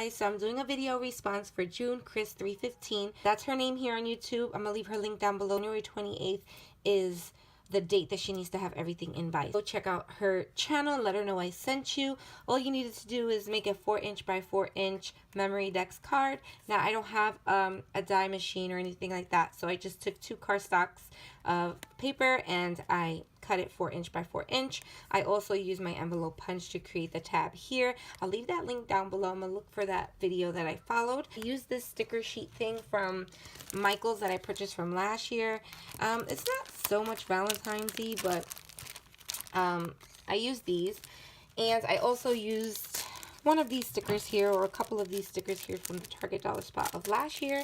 guys, so I'm doing a video response for JunCrys315. That's her name here on YouTube. I'm gonna leave her link down below. January 28th is the date that she needs to have everything in by. Go check out her channel, let her know I sent you. All you needed to do is make a 4" by 4" Memory Dex card. Now I don't have a die machine or anything like that, so I just took 2 cardstocks of paper and I cut it 4" by 4". I also use my envelope punch to create the tab here. I'll leave that link down below. I'm gonna look for that video that I followed. I used this sticker sheet thing from Michael's that I purchased from last year. It's not so much Valentine's-y, but I used these, and I also used one of these stickers here, or a couple of these stickers here from the Target dollar spot of last year,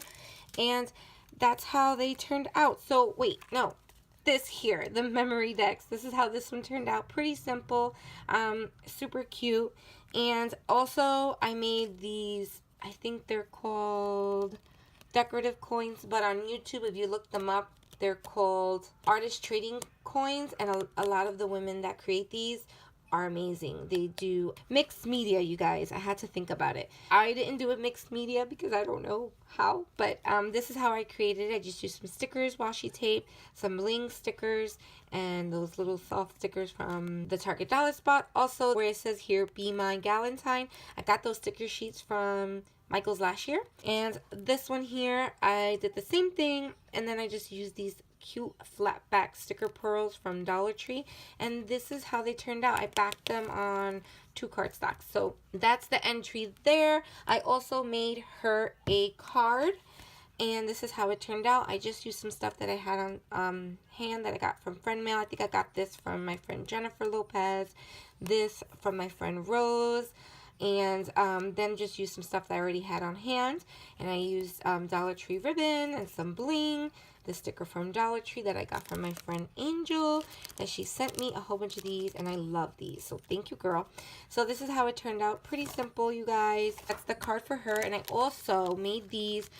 and that's how they turned out. So wait, no, this here, the Memory Dex, this is how this one turned out. Pretty simple, super cute. And also I made these, I think they're called decorative coins, but on YouTube, if you look them up, they're called artist trading coins, and a lot of the women that create these are amazing. They do mixed media, you guys. I had to think about it. I didn't do it mixed media because I don't know how, but this is how I created it. I just used some stickers, washi tape, some bling stickers, and those little soft stickers from the Target dollar spot. Also, where it says here, "Be My Valentine," I got those sticker sheets from Michael's last year. And this one here, I did the same thing, and then I just used these cute flat back sticker pearls from Dollar Tree, and this is how they turned out. I backed them on 2 cardstocks. So that's the entry there. I also made her a card, and this is how it turned out. I just used some stuff that I had on hand that I got from friend mail. I think I got this from my friend Jennifer Lopez, this from my friend Rose, and then just used some stuff that I already had on hand. And I used Dollar Tree ribbon and some bling, the sticker from Dollar Tree that I got from my friend Angel, that she sent me a whole bunch of these, and I love these, so thank you, girl. So this is how it turned out. Pretty simple, you guys. That's the card for her. And I also made these.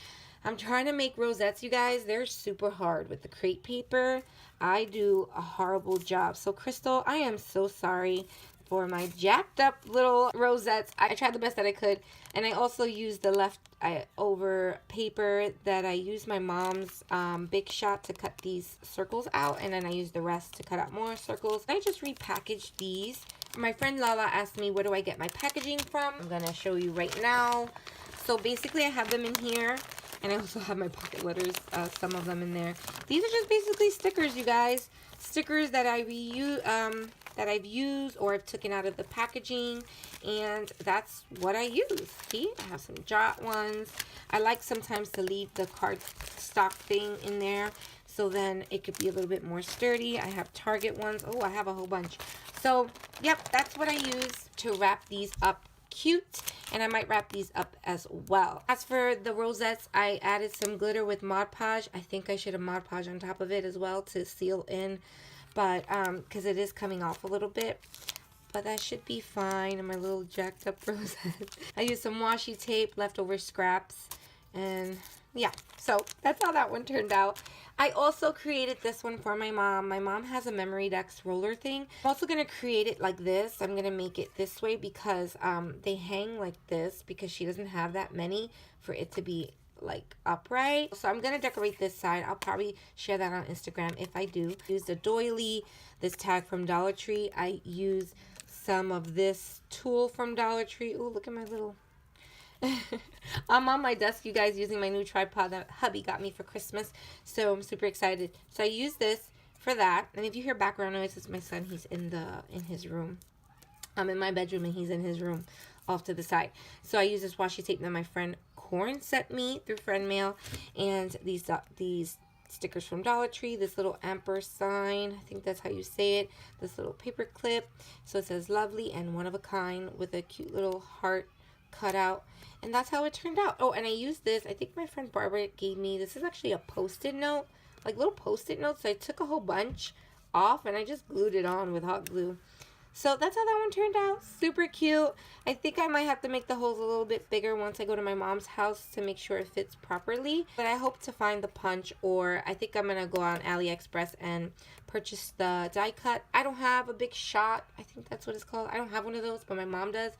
I'm trying to make rosettes, you guys. They're super hard with the crepe paper. I do a horrible job. So Crystal, I am so sorry for my jacked up little rosettes. I tried the best that I could, and I also used the leftover paper that I used my mom's Big Shot to cut these circles out, and then I used the rest to cut out more circles. I just repackaged these. My friend Lala asked me, where do I get my packaging from? I'm gonna show you right now. So basically I have them in here, and I also have my pocket letters, some of them in there. These are just basically stickers, you guys. Stickers that I reuse, that I've used or I've taken out of the packaging, and that's what I use. See, I have some jot ones. I like sometimes to leave the cardstock thing in there, so then it could be a little bit more sturdy. I have Target ones. Oh, I have a whole bunch. So, yep, that's what I use to wrap these up cute, and I might wrap these up as well. As for the rosettes, I added some glitter with Mod Podge. I think I should have Mod Podge on top of it as well to seal in, but because it is coming off a little bit, but that should be fine. And my little jacked up rosette. I used some washi tape, leftover scraps, and yeah, so that's how that one turned out. I also created this one for my mom. My mom has a Memory Dex roller thing. I'm also going to create it like this. I'm going to make it this way because they hang like this because she doesn't have that many for it to be like upright. So I'm going to decorate this side. I'll probably share that on Instagram if I do. Use the doily, this tag from Dollar Tree. I use some of this tool from Dollar Tree. Ooh, look at my little... I'm on my desk, you guys, using my new tripod that hubby got me for Christmas, so I'm super excited. So I use this for that, and if you hear background noise, it's my son. He's in his room. I'm in my bedroom and he's in his room off to the side. So I use this washi tape that my friend Corn sent me through friend mail, and these stickers from Dollar Tree, this little ampersand, I think that's how you say it, this little paper clip, so it says lovely and one of a kind with a cute little heart cut out, and that's how it turned out. Oh, and I used this, I think my friend Barbara gave me, this is actually a post-it note, like little post-it notes. So I took a whole bunch off and I just glued it on with hot glue. So that's how that one turned out. Super cute. I think I might have to make the holes a little bit bigger once I go to my mom's house to make sure it fits properly. But I hope to find the punch, or I think I'm going to go on AliExpress and purchase the die cut. I don't have a Big Shot. I think that's what it's called. I don't have one of those, but my mom does.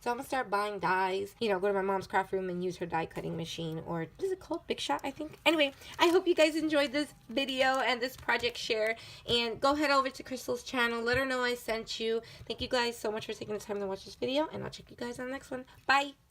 So I'm gonna start buying dies, you know, go to my mom's craft room and use her die cutting machine, or what is it called? Big Shot, I think. Anyway, I hope you guys enjoyed this video and this project share, and go head over to Crystal's channel, let her know I sent you. Thank you guys so much for taking the time to watch this video, and I'll check you guys on the next one. Bye.